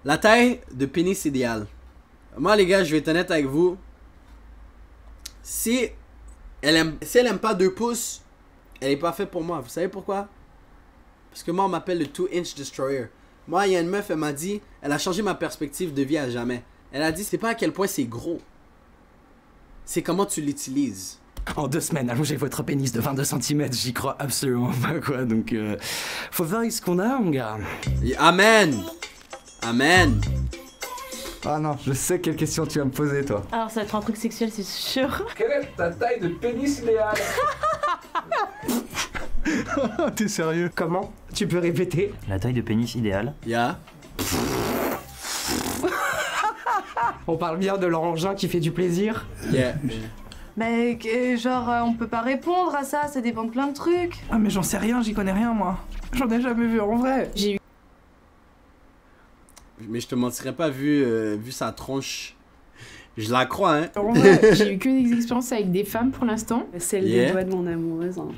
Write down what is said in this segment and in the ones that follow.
La taille de pénis idéale. Moi, les gars, je vais être honnête avec vous. Si elle aime pas 2 pouces, elle est pas faite pour moi. Vous savez pourquoi? Parce que moi, on m'appelle le 2-inch destroyer. Moi, il y a une meuf, elle m'a dit, elle a changé ma perspective de vie à jamais. Elle a dit, c'est pas à quel point c'est gros. C'est comment tu l'utilises. En 2 semaines, allongez votre pénis de 22 cm, j'y crois absolument pas, quoi. Donc, faut voir ce qu'on a, mon gars. Amen. Amen. Ah non, je sais quelle question tu vas me poser, toi. Alors ça va être un truc sexuel, c'est sûr. Quelle est ta taille de pénis idéale? T'es sérieux? Comment? Tu peux répéter? La taille de pénis idéale. Yeah. On parle bien de l'engin qui fait du plaisir? Yeah. Mais genre, on peut pas répondre à ça, ça dépend de plein de trucs. Ah mais j'en sais rien, j'y connais rien moi. J'en ai jamais vu en vrai. J'ai eu Mais je te mentirais pas, vu sa tronche. Je la crois, hein. En vrai, j'ai eu que des expériences avec des femmes pour l'instant. Celle Yeah. des doigts de mon amoureuse. Hein.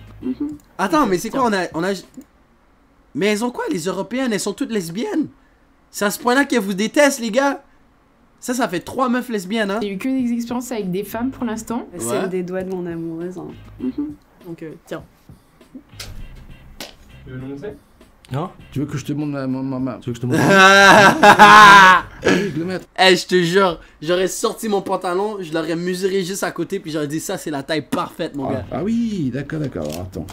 Attends, mais c'est quoi, on a... Mais elles ont quoi, les Européennes? Elles sont toutes lesbiennes. C'est à ce point-là qu'elles vous détestent, les gars. Ça fait 3 meufs lesbiennes, hein. J'ai eu que des expériences avec des femmes pour l'instant. Celle des doigts de mon amoureuse. Hein. donc tiens. Tu veux le montrer? Non? Tu veux que je te montre ma... Tu veux que je te montre le mettre. Eh, je te jure, j'aurais sorti mon pantalon, je l'aurais mesuré juste à côté, puis j'aurais dit ça, c'est la taille parfaite, mon gars. Ah oui, d'accord. Alors, attends.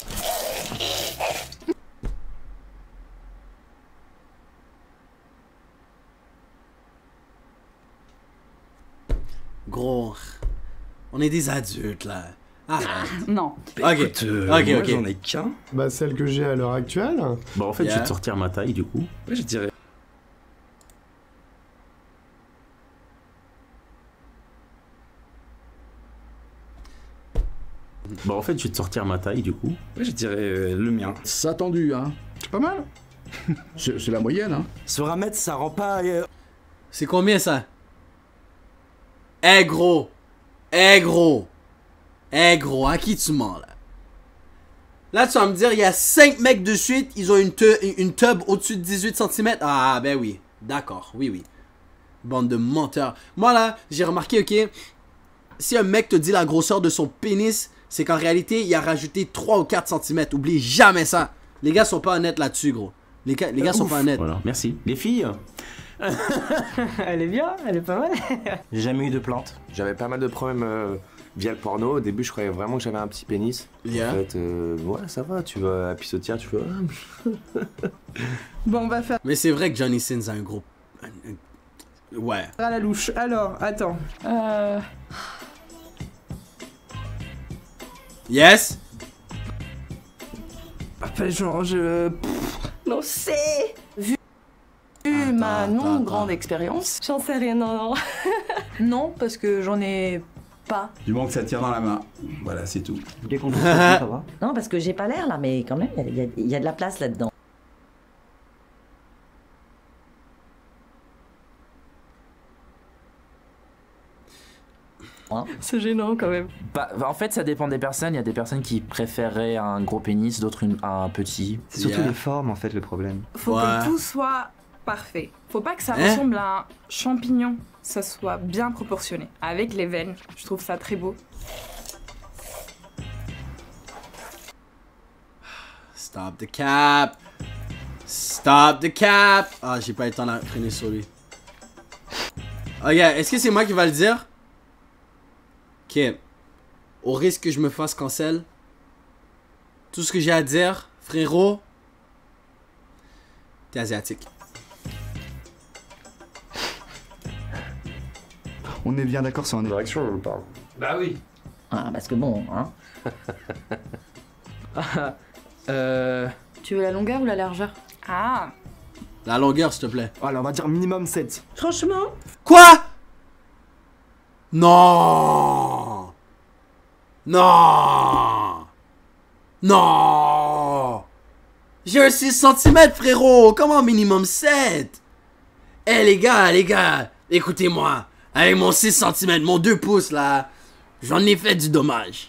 Gros, on est des adultes, là. Arrête. Non. Ok, Écoute, ok, moi, ok. j'en ai qu'un. Bah celle que j'ai à l'heure actuelle. Bah en fait, je Yeah. vais te sortir ma taille du coup. Ouais, je dirais. Bah en fait, je vais te sortir ma taille du coup. Ouais, je dirais le mien. Ça tendu, hein. C'est pas mal. C'est la moyenne, hein. Sur 1 mètre, ça rend pas... C'est combien, ça? Eh, gros. Eh, gros. Eh, gros, à qui tu mens, là? Là, tu vas me dire, il y a 5 mecs de suite, ils ont une tub au-dessus de 18 cm. Ah, ben oui. D'accord, oui. Bande de menteurs. Moi, là, j'ai remarqué, ok, si un mec te dit la grosseur de son pénis, c'est qu'en réalité, il a rajouté 3 ou 4 cm. Oublie jamais ça. Les gars sont pas honnêtes là-dessus, gros. Les gars sont pas honnêtes. Voilà, merci. Les filles, Elle est bien, elle est pas mal. j'ai jamais eu de plainte. J'avais pas mal de problèmes via le porno. Au début, je croyais vraiment que j'avais un petit pénis. Yeah. En fait, ouais, ça va. Tu vas à pissotière, tu fais. Bon, on va faire Mais c'est vrai que Johnny Sins a un gros... Ouais. à la louche. Alors, attends. Yes? Enfin, genre, je... Non, c'est... Vu ma non grande expérience. J'en sais rien, non. Non, parce que j'en ai pas. Du moment que ça tire dans la main. Voilà, c'est tout. Dès qu'on ça va. Non, parce que j'ai pas l'air là, mais quand même, il y a de la place là-dedans. C'est gênant quand même. Bah, en fait, ça dépend des personnes. Il y a des personnes qui préféreraient un gros pénis, d'autres un petit. C'est surtout Yeah. les formes en fait le problème. Faut Ouais. que tout soit parfait. Faut pas que ça Hein? ressemble à un champignon. Ça soit bien proportionné. Avec les veines. Je trouve ça très beau. Stop the cap. Stop the cap. Ah, j'ai pas eu le temps de traîner sur lui. Ok, est-ce que c'est moi qui va le dire? Ok. Au risque que je me fasse cancel, tout ce que j'ai à dire, frérot, t'es asiatique. On est bien d'accord sur un... Direction, on parle. Bah oui. Ah, parce que bon, hein. Tu veux la longueur ou la largeur? Ah. La longueur, s'il te plaît. Alors, on va dire minimum 7. Franchement. Quoi? Non! Non! Non! J'ai un 6 cm, frérot! Comment minimum 7? Eh les gars, écoutez-moi. Avec mon 6 cm, mon 2 pouces là, j'en ai fait du dommage.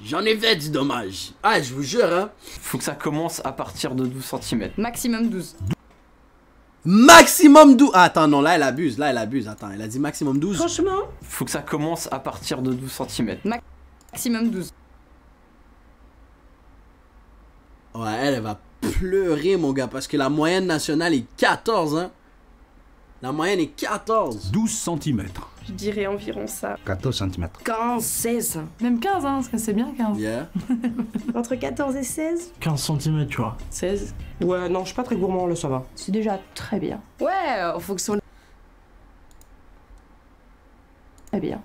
Ah, je vous jure, hein. Faut que ça commence à partir de 12 cm. Maximum 12. Maximum 12. Ah, attends, non, là, elle abuse. Attends, elle a dit maximum 12. Franchement, Faut que ça commence à partir de 12 cm. Maximum 12. Ouais, elle va pleurer, mon gars, parce que la moyenne nationale est 14, hein. La moyenne est 14. 12 cm. Je dirais environ ça. 14 cm. 15, 16. Même 15, hein, parce que c'est bien 15. Yeah. Entre 14 et 16 15 cm, tu vois. 16. Ouais, non, je suis pas très gourmand, là, ça va. C'est déjà très bien. Ouais, en fonction de... Très bien.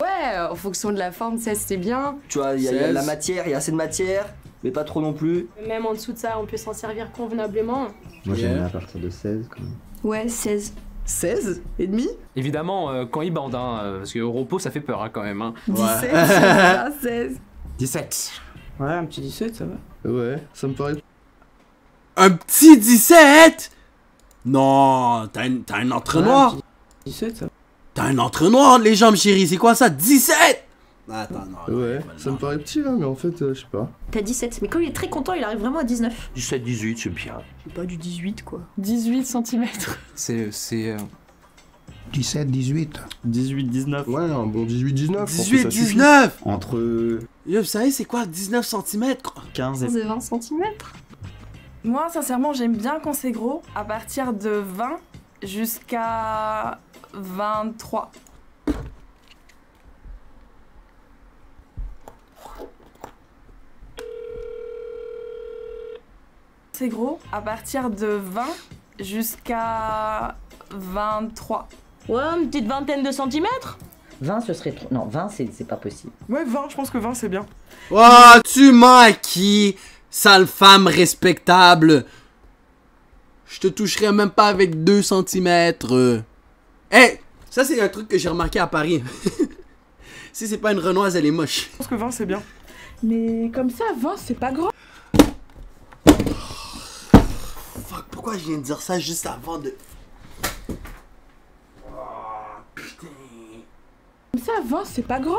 Ouais, en fonction de la forme, 16 c'est bien. Tu vois, il y a de 16. la matière, il y a assez de matière, mais pas trop non plus. Même en dessous de ça, on peut s'en servir convenablement. Moi, Yeah. j'aime bien à partir de 16 quand même. Ouais, 16. 16 et demi? Évidemment, quand il bande, hein, parce que au repos ça fait peur hein, quand même. Hein. 17, ça, 16. 17. Ouais, un petit 17, ça va. Ouais, ça me paraît. Un petit 17? Non, t'as un entraînoir. 17, ça va. T'as un entraînoir, les jambes, chérie. C'est quoi ça? 17? Attends, non. Ouais, ça me paraît petit, là, mais en fait, je sais pas. T'as 17, mais quand il est très content, il arrive vraiment à 19. 17, 18, c'est bien. C'est pas du 18, quoi. 18 cm. C'est 17, 18. 18, 19. Ouais, un bon 18, 19. 18, 19. Entre Yo, vous savez, c'est quoi 19 cm? 15 et... C'est 20 cm. Moi, sincèrement, j'aime bien quand c'est gros. À partir de 20 jusqu'à 23. C'est gros. À partir de 20 jusqu'à 23. Ouais, une petite vingtaine de centimètres. 20, ce serait trop. Non, 20, c'est pas possible. Ouais, 20, je pense que 20, c'est bien. Oh, tu mens à qui? Sale femme respectable. Je te toucherai même pas avec 2 cm. Hey, ça c'est un truc que j'ai remarqué à Paris. Si c'est pas une Renoise, elle est moche. Je pense que 20, c'est bien. Mais comme ça, 20, c'est pas grand. Fuck, pourquoi je viens de dire ça juste avant de... Comme ça, 20, c'est pas grand.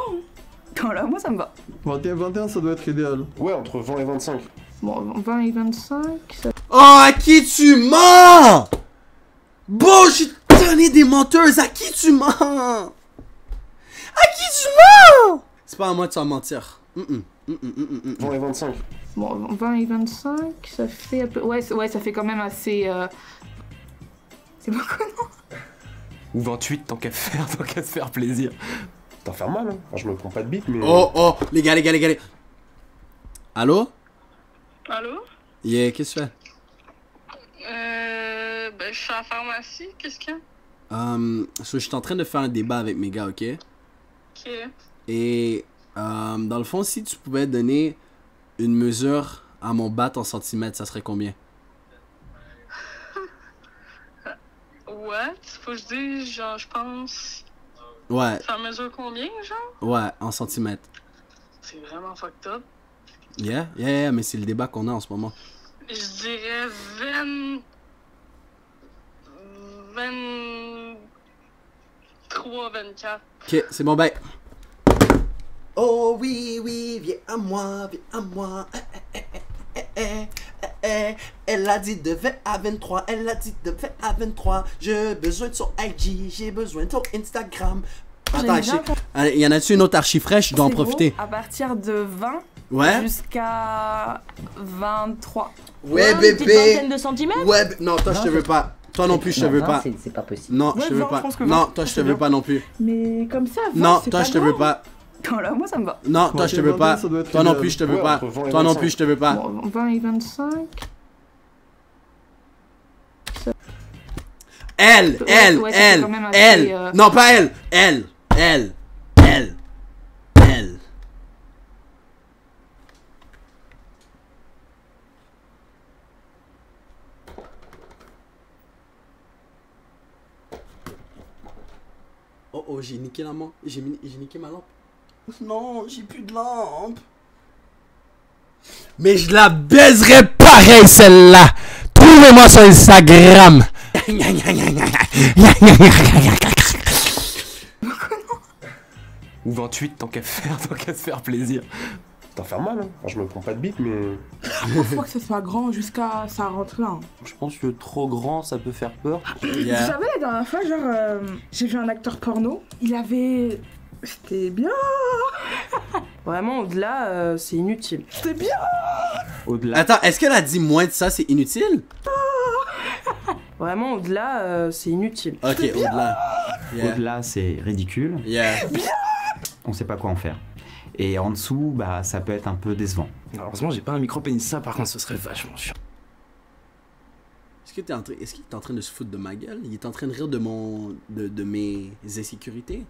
Voilà, moi ça me va. 21, 21, ça doit être idéal. Ouais, entre 20 et 25. Bon, 20 et 25, ça... Oh, à qui tu mens? Bon, j'ai donné des menteuses. À qui tu mens? À qui tu mens? C'est pas à moi de s'en mentir. 20 et 25. Bon, 20 et 25, ça fait... Ouais, ça fait quand même assez... C'est beaucoup, non? Ou 28, tant qu'à se faire plaisir. T'en faire mal, hein. Enfin, je me prends pas de bite, mais... Oh, les gars. Allô? Allô? Yeah, qu'est-ce que tu fais? Ben, je suis à la pharmacie, qu'est-ce qu'il y a? Je suis en train de faire un débat avec mes gars, ok? Ok. Et, dans le fond, si tu pouvais donner une mesure à mon bat en centimètres, ça serait combien? Ouais, faut que je dise, genre, je pense... Ouais. Ça mesure combien, genre? Ouais, en centimètres. C'est vraiment fucked up. Yeah, mais c'est le débat qu'on a en ce moment. Je dirais 23, 24. Ok, c'est bon, bye. Oh oui, viens à moi. Elle a dit de 20 à 23, J'ai besoin de son IG, j'ai besoin de son Instagram. Attends, il y en a-tu une autre archi fraîche? Je dois en profiter. À partir de 20 Ouais. jusqu'à 23. Ouais, Une petite bébé. vingtaine de centimètres. Ouais, non, toi je te veux pas. Toi non plus, je te veux pas. C'est pas possible. Non, Ouais, je te veux 20, pas. je pense que Non, 20, toi je te c'est veux bien. pas non plus. Mais comme ça, 20, Non, c'est toi pas je te veux grand. pas. Voilà, moi ça me va. Non, toi je te veux pas. Toi non plus, je te veux pas. Toi non plus, je te veux pas. Bon, 20 et 25. Elle. Ouais, ça fait quand même assez, Non, pas elle. Elle. Oh, j'ai niqué la lampe. J'ai niqué ma lampe. Non, j'ai plus de lampe. Mais je la baiserai pareil, celle-là. Trouvez-moi sur Instagram. Ou 28, tant qu'à se faire plaisir. T'en faire mal, hein. Enfin, je me prends pas de bite, mais... Faut pas que ce soit grand jusqu'à ça rentre là. Je pense que trop grand, ça peut faire peur. Vous savez, la dernière fois, genre, j'ai vu un acteur porno. Il avait... C'était bien. Vraiment, au-delà, c'est inutile. C'était bien. Au-delà. Attends, est-ce qu'elle a dit moins de ça, c'est inutile? Vraiment, au-delà, c'est inutile. Ok, au-delà. Yeah. Au-delà, c'est ridicule. Yeah. On sait pas quoi en faire. Et en dessous, bah, ça peut être un peu décevant. Heureusement, j'ai pas un micro-pénis. Ça, par contre, ce serait vachement chiant. Est-ce qu'il est en train de se foutre de ma gueule? Il est en train de rire de mes insécurités?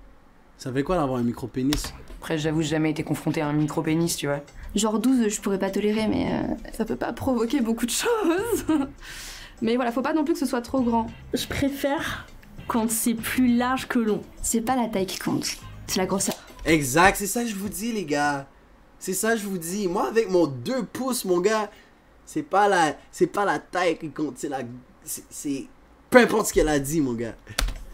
Ça fait quoi d'avoir un micro-pénis? Après, j'avoue, j'ai jamais été confronté à un micro-pénis, tu vois. Genre 12, je pourrais pas tolérer, mais ça peut pas provoquer beaucoup de choses. Mais voilà, faut pas non plus que ce soit trop grand. Je préfère quand c'est plus large que long. C'est pas la taille qui compte, c'est la grosseur. Exact, c'est ça que je vous dis, les gars. C'est ça que je vous dis. Moi, avec mon 2 pouces, mon gars, c'est pas la taille qui compte, c'est peu importe ce qu'elle a dit, mon gars.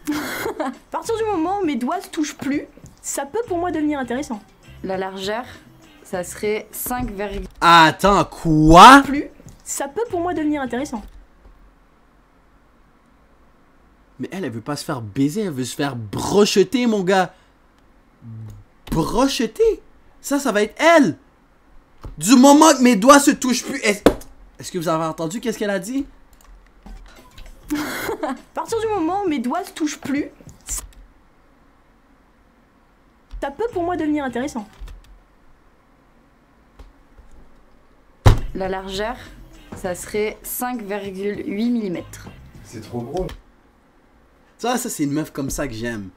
À partir du moment où mes doigts se touchent plus, ça peut pour moi devenir intéressant. La largeur, ça serait 5, Attends, quoi? Plus, ça peut pour moi devenir intéressant. Mais elle veut pas se faire baiser, elle veut se faire brocheter, mon gars. Brocheter? Ça va être elle. Du moment que mes doigts se touchent plus... Est-ce que vous avez entendu qu'est-ce qu'elle a dit? À partir du moment où mes doigts se touchent plus, ça peut pour moi devenir intéressant. La largeur, ça serait 5,8 mm. C'est trop gros. Ça c'est une meuf comme ça que j'aime.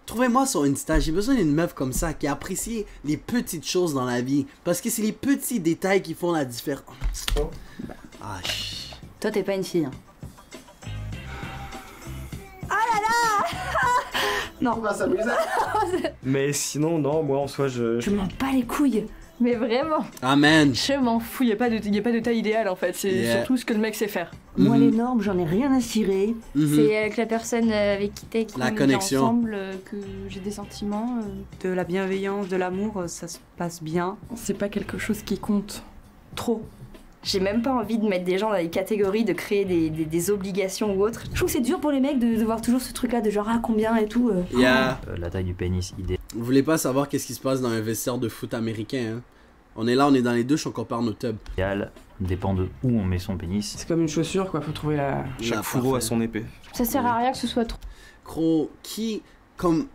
Trouvez-moi sur Insta, j'ai besoin d'une meuf comme ça qui apprécie les petites choses dans la vie. Parce que c'est les petits détails qui font la différence. Ah, Toi, t'es pas une fille. Hein. Ah là là. Non. On va s'amuser. Mais sinon, non, moi en soi, Je m'en bats les couilles. Mais vraiment. Amen. Je m'en fous, y a pas de taille idéale en fait, c'est surtout ce que le mec sait faire. Moi les normes, j'en ai rien à cirer. C'est avec la personne avec qui t'es la connexion ensemble que j'ai des sentiments. De la bienveillance, de l'amour, ça se passe bien. C'est pas quelque chose qui compte trop. J'ai même pas envie de mettre des gens dans les catégories, de créer des obligations ou autres. Je trouve que c'est dur pour les mecs de voir toujours ce truc là de genre ah combien et tout. La taille du pénis idéal. Vous voulez pas savoir qu'est-ce qui se passe dans un vestiaire de foot américain, hein? On est là, on est dans les douches, on compare nos tubs. Idéal dépend de où on met son pénis. C'est comme une chaussure quoi, faut trouver la... Chaque fourreau a son épée. Ça sert à rien que ce soit trop. Gros, qui... comme...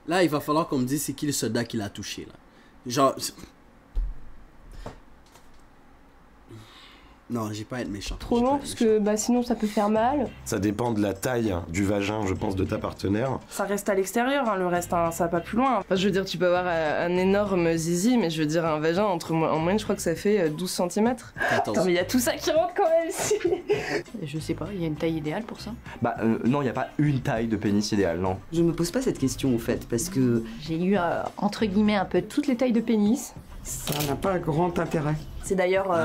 Là, il va falloir qu'on me dise c'est qui le soldat qui l'a touché, là. Genre... Non, j'ai pas à être méchant. Trop long parce que bah, sinon ça peut faire mal. Ça dépend de la taille du vagin, je pense, de ta partenaire. Ça reste à l'extérieur, hein, le reste, hein, ça va pas plus loin. Enfin, je veux dire, tu peux avoir un énorme zizi, mais je veux dire, un vagin, en moyenne, je crois que ça fait 12 cm. 14. Attends, mais il y a tout ça qui rentre quand même ici. Je sais pas, il y a une taille idéale pour ça. Bah non, il a pas une taille de pénis idéale, non. Je me pose pas cette question en fait, parce que... J'ai eu, entre guillemets, un peu toutes les tailles de pénis. Ça n'a pas grand intérêt. C'est d'ailleurs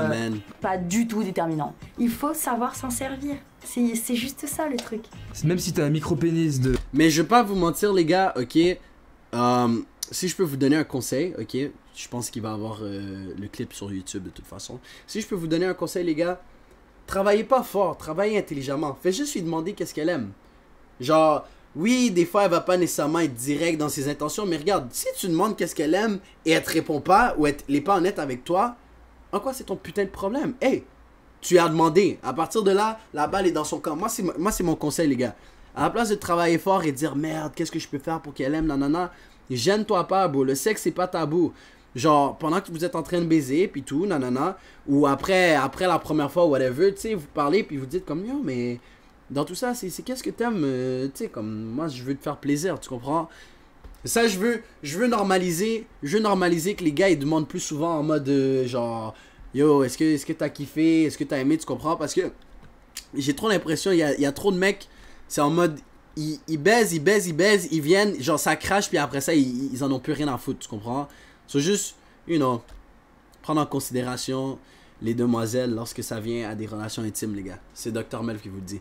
pas du tout déterminant. Il faut savoir s'en servir. C'est juste ça le truc. Même si t'as un micro-pénis de... Mais je vais pas vous mentir, les gars, ok? Si je peux vous donner un conseil, ok? Je pense qu'il va avoir le clip sur YouTube de toute façon. Si je peux vous donner un conseil, les gars, travaillez pas fort, travaillez intelligemment. Faites juste lui demander qu'est-ce qu'elle aime. Genre... Oui, des fois, elle va pas nécessairement être directe dans ses intentions, mais regarde, si tu demandes qu'est-ce qu'elle aime et elle te répond pas ou elle n'est pas honnête avec toi, en quoi c'est ton putain de problème? Hey, tu as demandé. À partir de là, la balle est dans son camp. Moi, c'est mon conseil, les gars. À la place de travailler fort et de dire merde, qu'est-ce que je peux faire pour qu'elle aime, nanana, gêne-toi pas, bro. Le sexe, c'est pas tabou. Genre, pendant que vous êtes en train de baiser, puis tout, nanana, ou après la première fois, whatever, tu sais, vous parlez, puis vous dites comme yo, mais. Dans tout ça, c'est qu'est-ce que t'aimes, tu sais, comme moi je veux te faire plaisir, tu comprends? Ça, je veux normaliser que les gars ils demandent plus souvent en mode genre yo, est-ce que t'as kiffé, est-ce que t'as aimé, tu comprends? Parce que j'ai trop l'impression, il y a trop de mecs, c'est en mode ils baisent, ils viennent, genre ça crache, puis après ça ils en ont plus rien à foutre, tu comprends? C'est juste, you know, prendre en considération les demoiselles lorsque ça vient à des relations intimes, les gars. C'est Dr. Melf qui vous le dit.